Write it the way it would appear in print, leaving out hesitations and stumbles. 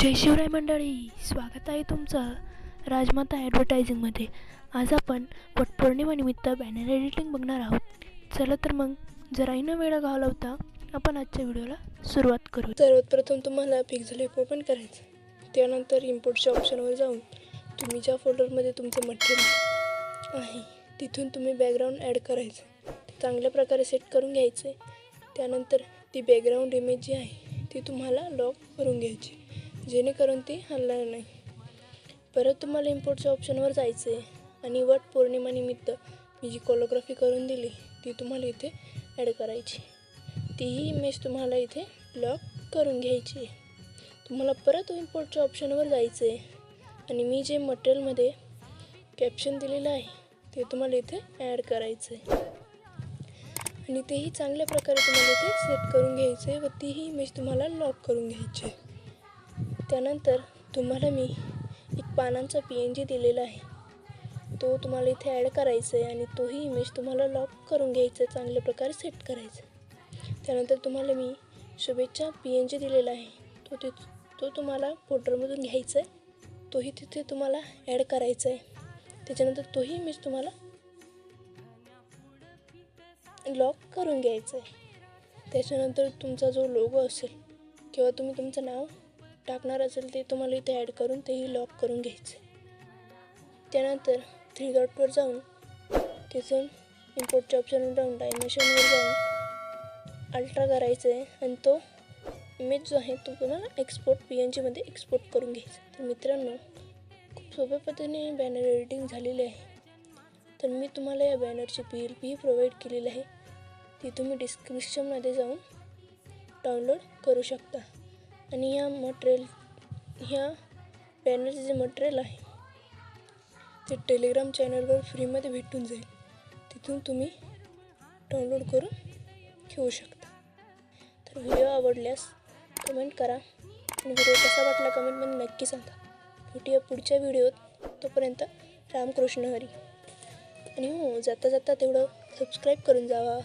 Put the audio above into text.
जय शिवराय मंडळी, स्वागत आहे तुमचं राजमाता ॲडव्हर्टायझिंगमध्ये। आज आपण वटपौर्णिमेनिमित्त बॅनर एडिटिंग बघणार आहोत। चला तर मग जराही न वेळ घालवता आपण आजच्या व्हिडिओला सुरुवात करू। सर्वात प्रथम तुम्हाला पिक्सेल ओपन करायचं। त्यानंतर इम्पोर्टच्या ऑप्शनवर जाऊन तुम्ही ज्या फोल्डरमध्ये तुमचं मटेरियल आहे तिथून तुम्ही बॅकग्राऊंड ॲड करायचं, चांगल्या प्रकारे सेट करून घ्यायचे। त्यानंतर ती बॅकग्राऊंड इमेज जी आहे ती तुम्हाला लॉक करून घ्यायची, जेणेकरून ती हलणार नाही। परत तुम्हाला इम्पोर्टच्या ऑप्शनवर जायचं आहे आणि वट पौर्णिमेनिमित्त मी जी कोरिओग्राफी करून दिली ती तुम्हाला इथे ॲड करायची। तीही इमेज तुम्हाला इथे लॉक करून घ्यायची आहे। तुम्हाला परत इम्पोर्टच्या ऑप्शनवर जायचं आहे आणि मी जे मटेरियलमध्ये कॅप्शन दिलेलं आहे ते तुम्हाला इथे ॲड करायचं आहे आणि तेही चांगल्या प्रकारे तुम्हाला इथे सेट करून घ्यायचं आहे व तीही इमेज तुम्हाला लॉक करून घ्यायची आहे। त्यानंतर तुम्हाला मी एक पानांचा PNG दिलेला आहे, तो तुम्हाला इथे ॲड करायचा आहे आणि तोही इमेज तुम्हाला लॉक करून घ्यायचा आहे, चांगल्या प्रकारे सेट करायचं। त्यानंतर तुम्हाला मी शुभेच्छा PNG दिलेला आहे, तो तुम्हाला फोल्डरमधून घ्यायचा आहे, तोही तिथे तुम्हाला ॲड करायचा आहे। त्याच्यानंतर तोही इमेज तुम्हाला लॉक करून घ्यायचा आहे। त्याच्यानंतर तुमचा जो लोगो असेल किंवा तुम्ही तुमचं नाव टाकणार असेल ते तुम्हाला इथे ॲड करून तेही लॉक करून घ्यायचे। त्यानंतर 3 डॉटवर जाऊन तिथून इम्पोर्टच्या ऑप्शनवर जाऊन डायमेन्शनवर जाऊन अल्ट्रा करायचं आहे आणि तो इमेज जो आहे तो तुम्हाला एक्सपोर्ट PNGमध्ये एक्सपोर्ट करून घ्यायचा। तर मित्रांनो, खूप सोप्या पद्धतीने बॅनर एडिटिंग झालेली आहे। तर मी तुम्हाला या बॅनरची PLP प्रोव्हाइड केलेली आहे, ती तुम्ही डिस्क्रिप्शनमध्ये जाऊन डाउनलोड करू शकता। आणि ह्या बॅनरचे जे मटेरियल आहे ते टेलिग्राम चॅनलवर फ्रीमध्ये भेटून जाईल, तिथून तुम्ही डाउनलोड करून घेऊ शकता। तर व्हिडिओ आवडल्यास कमेंट करा आणि व्हिडिओ कसा वाटला कमेंटमध्ये नक्की सांगा। भेटूया पुढच्या व्हिडिओत, तोपर्यंत रामकृष्ण हरी। आणि हो, जाता जाता तेवढं सबस्क्राईब करून जावा।